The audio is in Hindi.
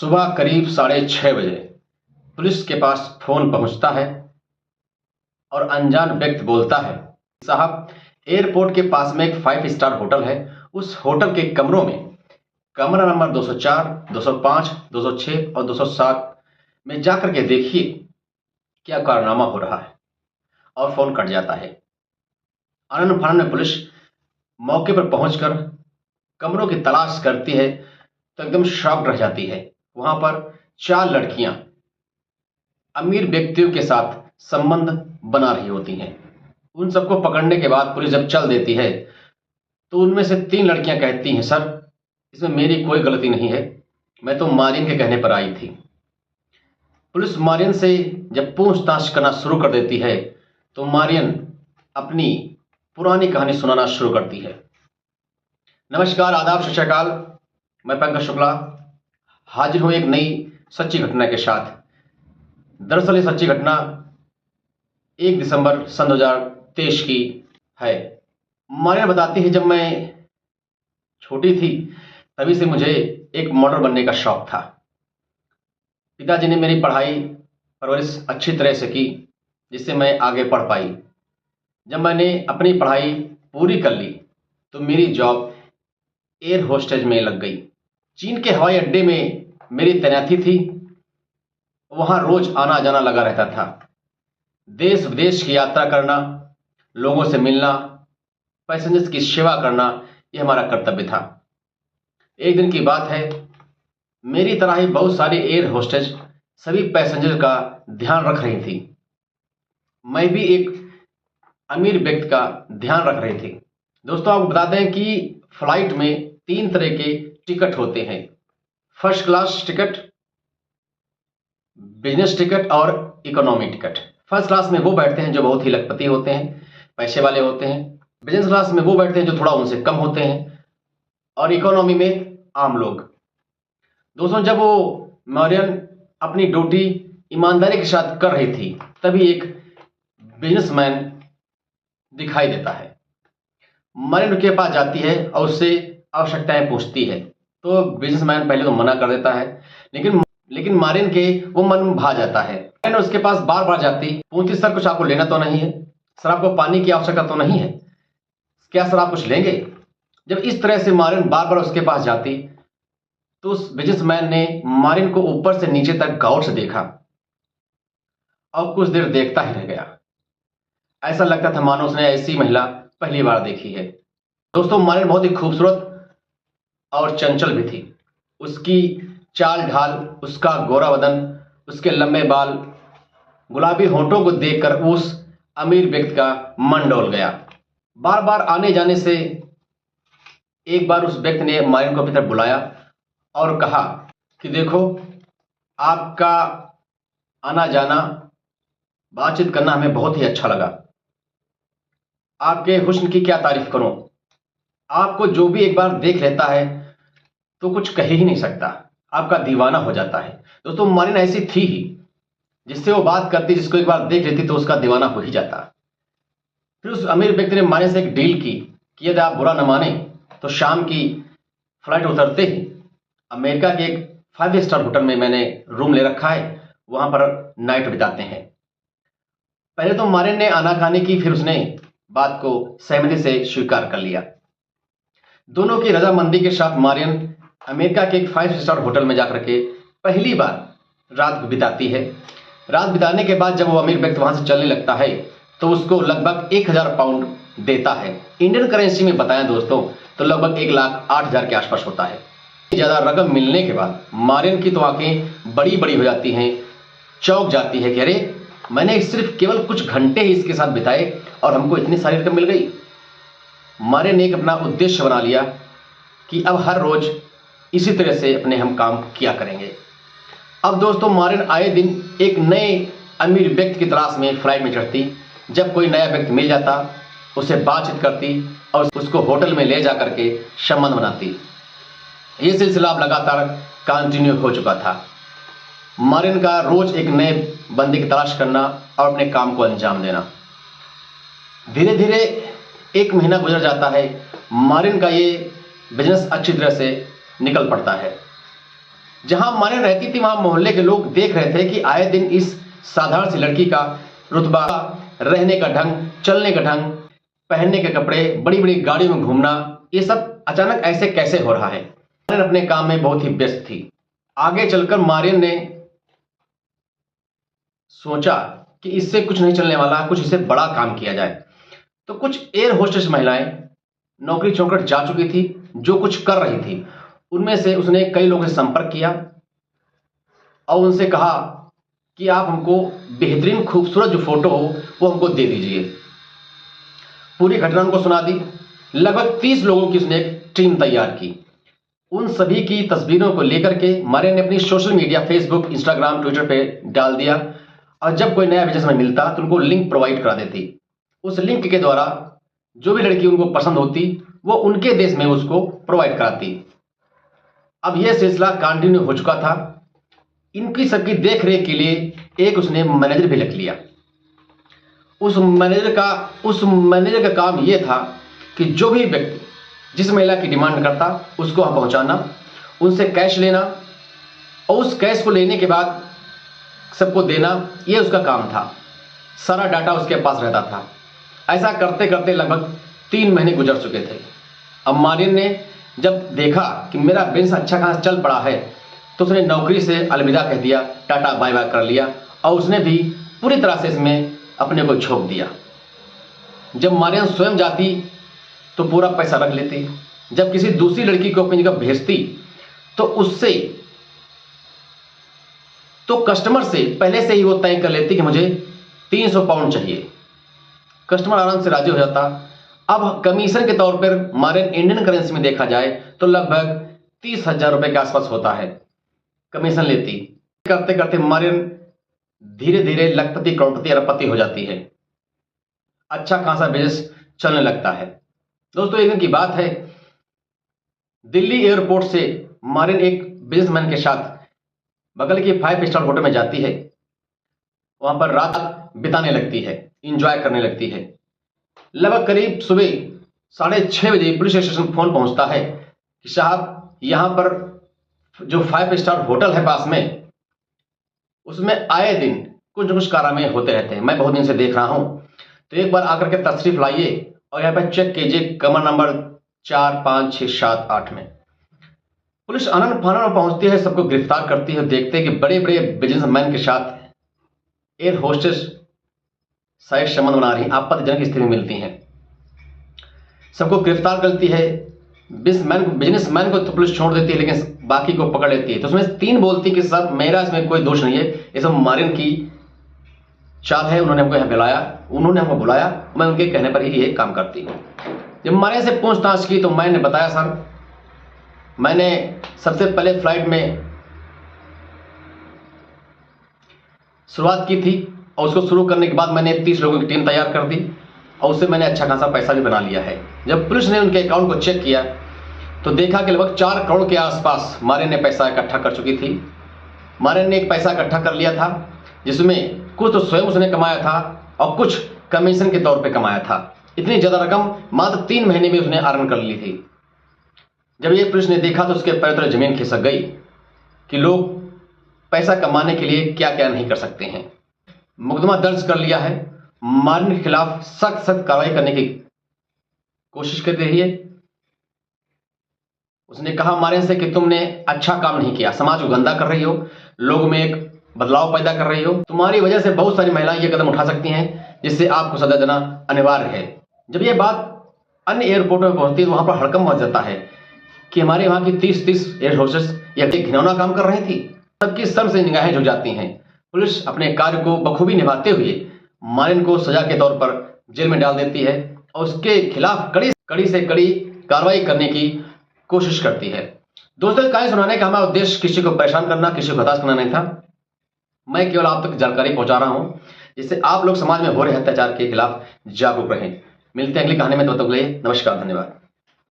सुबह करीब 6:30 बजे पुलिस के पास फोन पहुंचता है और अनजान व्यक्ति बोलता है, साहब एयरपोर्ट के पास में एक 5 स्टार होटल है। उस होटल के कमरों में कमरा नंबर 204, 205, 206 और 207 में जाकर के देखिए क्या कारनामा हो रहा है। और फोन कट जाता है। आनन फानन में पुलिस मौके पर पहुंचकर कमरों की तलाश करती है तो एकदम शॉक्ड रह जाती है। वहां पर 4 लड़कियां अमीर व्यक्तियों के साथ संबंध बना रही होती हैं। उन सबको पकड़ने के बाद पुलिस जब चल देती है तो उनमें से 3 लड़कियां कहती हैं, सर इसमें मेरी कोई गलती नहीं है, मैं तो मारियन के कहने पर आई थी। पुलिस मारियन से जब पूछताछ करना शुरू कर देती है तो मारियन अपनी पुरानी कहानी सुनाना शुरू करती है। नमस्कार, आदाब, सत श्री अकाल। मैं पंकज शुक्ला हाजिर हूं एक नई सच्ची घटना के साथ। दरअसल ये सच्ची घटना 1 दिसंबर सन 2023 की है। मारियन बताती है, जब मैं छोटी थी तभी से मुझे एक मॉडल बनने का शौक था। पिताजी ने मेरी पढ़ाई परवरिश अच्छी तरह से की जिससे मैं आगे पढ़ पाई। जब मैंने अपनी पढ़ाई पूरी कर ली तो मेरी जॉब एयर होस्टेज में लग गई। चीन के हवाई अड्डे में मेरी तैनाती थी। वहां रोज आना जाना लगा रहता था। देश विदेश की यात्रा करना, लोगों से मिलना, पैसेंजर्स की सेवा करना, यह हमारा कर्तव्य था। एक दिन की बात है, मेरी तरह ही बहुत सारी एयर होस्टेज सभी पैसेंजर का ध्यान रख रही थी। मैं भी एक अमीर व्यक्ति का ध्यान रख रही थी। दोस्तों, आपको बता दें कि फ्लाइट में 3 तरह के टिकट होते हैं। First class ticket, business ticket और इकोनॉमी टिकट। फर्स्ट क्लास में वो बैठते हैं जो बहुत ही लखपति होते हैं, पैसे वाले होते हैं। बिजनेस क्लास में वो बैठते हैं जो थोड़ा उनसे कम होते हैं, और इकोनॉमी में आम लोग। दोस्तों, जब वो मारियन अपनी ड्यूटी ईमानदारी के साथ कर रही थी तभी एक बिजनेसमैन दिखाई देता है। मारियन के पास जाती है और उससे आवश्यकताएं पूछती है तो बिजनेसमैन पहले तो मना कर देता है, लेकिन मारियन के वो मन भा जाता है। मारियन उसके पास बार बार जाती, पूछती, सर कुछ आपको लेना तो नहीं है? सर आपको पानी की आवश्यकता तो नहीं है? क्या सर आप कुछ लेंगे? जब इस तरह से मारियन बार बार उसके पास जाती तो उस बिजनेसमैन ने मारियन को ऊपर से नीचे तक गौर से देखा और कुछ देर देखता ही रह गया। ऐसा लगता था मानो उसने ऐसी महिला पहली बार देखी है। दोस्तों, मारियन बहुत ही खूबसूरत और चंचल भी थी। उसकी चाल ढाल, उसका गोरा बदन, उसके लंबे बाल, गुलाबी होंठों को देखकर उस अमीर व्यक्ति का मन डोल गया। बार बार आने जाने से एक बार उस व्यक्ति ने मारियन को अपनी तरफ बुलाया और कहा कि देखो, आपका आना जाना, बातचीत करना हमें बहुत ही अच्छा लगा। आपके हुस्न की क्या तारीफ करूं। आपको जो भी एक बार देख लेता है तो कुछ कह ही नहीं सकता, आपका दीवाना हो जाता है। दोस्तों, मारियन ऐसी थी ही, जिससे वो बात करती, जिसको एक बार देख लेती तो उसका दीवाना हो ही जाता। फिर उस अमीर व्यक्ति ने मारियन से एक डील की कि यदि आप बुरा न माने तो शाम की फ्लाइट उतरते ही अमेरिका के एक 5 स्टार होटल में मैंने रूम ले रखा है, वहां पर नाइट बिताते हैं। पहले तो मारियन ने आनाकानी की, फिर उसने बात को सहमति से स्वीकार कर लिया। दोनों की रजामंदी के साथ मारियन अमेरिका के एक 5 स्टार होटल में जाकर के पहली बार रात बिताती है। रात बिताने के बाद जब वो अमीर व्यक्ति वहां से चलने लगता है तो उसको लगभग 1000 पाउंड देता है। इंडियन करेंसी में बताएं दोस्तों तो लगभग 1,08,000 के आसपास होता है। ज्यादा रकम मिलने के बाद मारियन की तो आंखें बड़ी बड़ी हो जाती हैं, चौंक जाती है कि अरे, मैंने सिर्फ केवल कुछ घंटे ही इसके साथ बिताए और हमको इतनी सारी रकम मिल गई। मारियन ने एक अपना उद्देश्य बना लिया कि अब हर रोज इसी तरह से अपने हम काम किया करेंगे। अब दोस्तों, मारियन आए दिन एक नए अमीर व्यक्ति की तलाश में फ्लाइट में चढ़ती। जब कोई नया व्यक्ति मिल जाता, उससे बातचीत करती और उसको होटल में ले जा करके संबंध बनाती। ये सिलसिला अब लगातार कंटिन्यू हो चुका था। मारियन का रोज एक नए बंदे की तलाश करना और अपने काम को अंजाम देना। धीरे धीरे 1 महीना गुजर जाता है। मारियन का ये बिजनेस अच्छी तरह से निकल पड़ता है। जहां मारियन रहती थी वहां मोहल्ले के लोग देख रहे थे कि आए दिन इस साधारण सी लड़की का रुतबा, रहने का ढंग, चलने का ढंग, पहनने के कपड़े, बड़ी बड़ी गाड़ियों में घूमना, ये सब अचानक ऐसे कैसे हो रहा है। मारियन अपने काम में बहुत ही व्यस्त थी। आगे चलकर मारियन ने सोचा कि इससे कुछ नहीं चलने वाला, कुछ इससे बड़ा काम किया जाए। तो कुछ एयर होस्टेस महिलाएं नौकरी छोड़कर जा चुकी थी, जो कुछ कर रही थी, उनमें से उसने कई लोगों से संपर्क किया और उनसे कहा कि आप हमको बेहतरीन खूबसूरत जो फोटो हो वो हमको दे दीजिए। पूरी घटना उनको सुना दी। लगभग 30 लोगों की उसने एक टीम तैयार की। उन सभी की तस्वीरों को लेकर के मारियन ने अपनी social media, Facebook, Instagram, Twitter पे डाल दिया और जब कोई नया बिजनेसमैन मिलता तो उनको लिंक प्रोवाइड करा देती। उस लिंक के द्वारा जो भी लड़की उनको पसंद होती वो उनके देश में उसको प्रोवाइड कराती। अब यह सिलसिला कंटिन्यू हो चुका था। इनकी सबकी देख रेख के लिए एक उसने मैनेजर भी रख लिया। उस मैनेजर का काम यह था कि जो भी व्यक्ति जिस महिला की डिमांड करता उसको वहां पहुंचाना, उनसे कैश लेना और उस कैश को लेने के बाद सबको देना, यह उसका काम था। सारा डाटा उसके पास रहता था। ऐसा करते करते लगभग 3 महीने गुजर चुके थे। अब मारियन ने जब देखा कि मेरा बिजनेस अच्छा खासा चल पड़ा है तो उसने नौकरी से अलविदा कह दिया, टाटा बाय बाय कर लिया और उसने भी पूरी तरह से इसमें अपने को झोंक दिया। जब मारियन स्वयं जाती तो पूरा पैसा रख लेती, जब किसी दूसरी लड़की को अपनी जगह भेजती तो उससे तो कस्टमर से पहले से ही वो तय कर लेती कि मुझे 300 पाउंड चाहिए। कस्टमर आराम से राजी हो जाता। अब कमीशन के तौर पर मारियन इंडियन करेंसी में देखा जाए तो लगभग 30,000 रुपए के आसपास होता है, कमीशन लेती। करते करते मारियन धीरे धीरे लखपति, करोड़पति, अरबपति हो जाती है। अच्छा खासा बिजनेस चलने लगता है। दोस्तों, एक दिन की बात है, दिल्ली एयरपोर्ट से मारियन एक बिजनेसमैन के साथ बगल की 5 स्टार होटल में जाती है। वहां पर रात बिताने लगती है, इंजॉय करने लगती है। लगभग करीब सुबह 6:30 बजे पुलिस स्टेशन फोन पहुंचता है कि साहब, यहां पर जो 5 स्टार होटल है पास में, उसमें आए दिन कुछ न कुछ कारनामे होते रहते हैं, मैं बहुत दिन से देख रहा हूं, तो एक बार आकर के तशरीफ लाइए और यहाँ पर चेक कीजिए कमरा नंबर 4, 5, 6, 7, 8 में। पुलिस आनन फानन में पहुंचती है, सबको गिरफ्तार करती है। देखते हैं कि बड़े बड़े बिजनेसमैन के साथ एयर होस्टेस शायद संबंध बना रही, आपत्तिजनक स्थिति में मिलती हैं। सबको गिरफ्तार करती है। बिजनेसमैन को तो पुलिस छोड़ देती है, लेकिन बाकी को पकड़ लेती है। तो उसमें 3 बोलती कि सर, मेरा इसमें कोई दोष नहीं है, ये सब मारियन की चाल है। उन्होंने हमको यहाँ बुलाया, मैं उनके कहने पर ही ये काम करती हूँ। जब मारियन से पूछताछ की तो मैंने बताया, सर, मैंने सबसे पहले फ्लाइट में शुरुआत की थी और उसको शुरू करने के बाद मैंने 30 लोगों की टीम तैयार कर दी और उससे मैंने अच्छा खासा पैसा भी बना लिया है। जब पुलिस ने उनके अकाउंट को चेक किया तो देखा कि लगभग 4 करोड़ के आसपास मारियन ने पैसा इकट्ठा कर चुकी थी। मारियन ने एक पैसा इकट्ठा कर लिया था, जिसमें कुछ तो स्वयं उसने कमाया था और कुछ कमीशन के तौर पे कमाया था। इतनी ज्यादा रकम मात्र 3 महीने में उसने अर्न कर ली थी। जब ये पुलिस ने देखा तो उसके पैरों तले जमीन खिसक गई कि लोग पैसा कमाने के लिए क्या क्या नहीं कर सकते हैं। मुकदमा दर्ज कर लिया है। मारियन के खिलाफ सख्त कार्रवाई करने की कोशिश कर रही है। उसने कहा मारियन से कि तुमने अच्छा काम नहीं किया, समाज को गंदा कर रही हो, लोगों में एक बदलाव पैदा कर रही हो। तुम्हारी वजह से बहुत सारी महिलाएं ये कदम उठा सकती हैं, जिससे आपको सजा देना अनिवार्य है। जब ये बात अन्य एयरपोर्टों में पहुंचती है तो वहां पर हड़कंप मच जाता है कि हमारे वहां की 30 एयर होस्टेस ये घिनौना काम कर रही थी। सबकी सर से निगाहें झुक जाती हैं। पुलिस अपने कार्य को बखूबी निभाते हुए मारियन को सजा के तौर पर जेल में डाल देती है और उसके खिलाफ कड़ी से कड़ी कार्रवाई करने की कोशिश करती है। दोस्तों, कहानी सुनाने का हमारा उद्देश्य किसी को परेशान करना, किसी को हताश करना नहीं था। मैं केवल आप तक जानकारी पहुंचा रहा हूं, जिससे आप लोग समाज में हो रहे अत्याचार के खिलाफ जागरूक रहें। मिलते हैं अगली कहानी में, तब तक के लिए नमस्कार, धन्यवाद।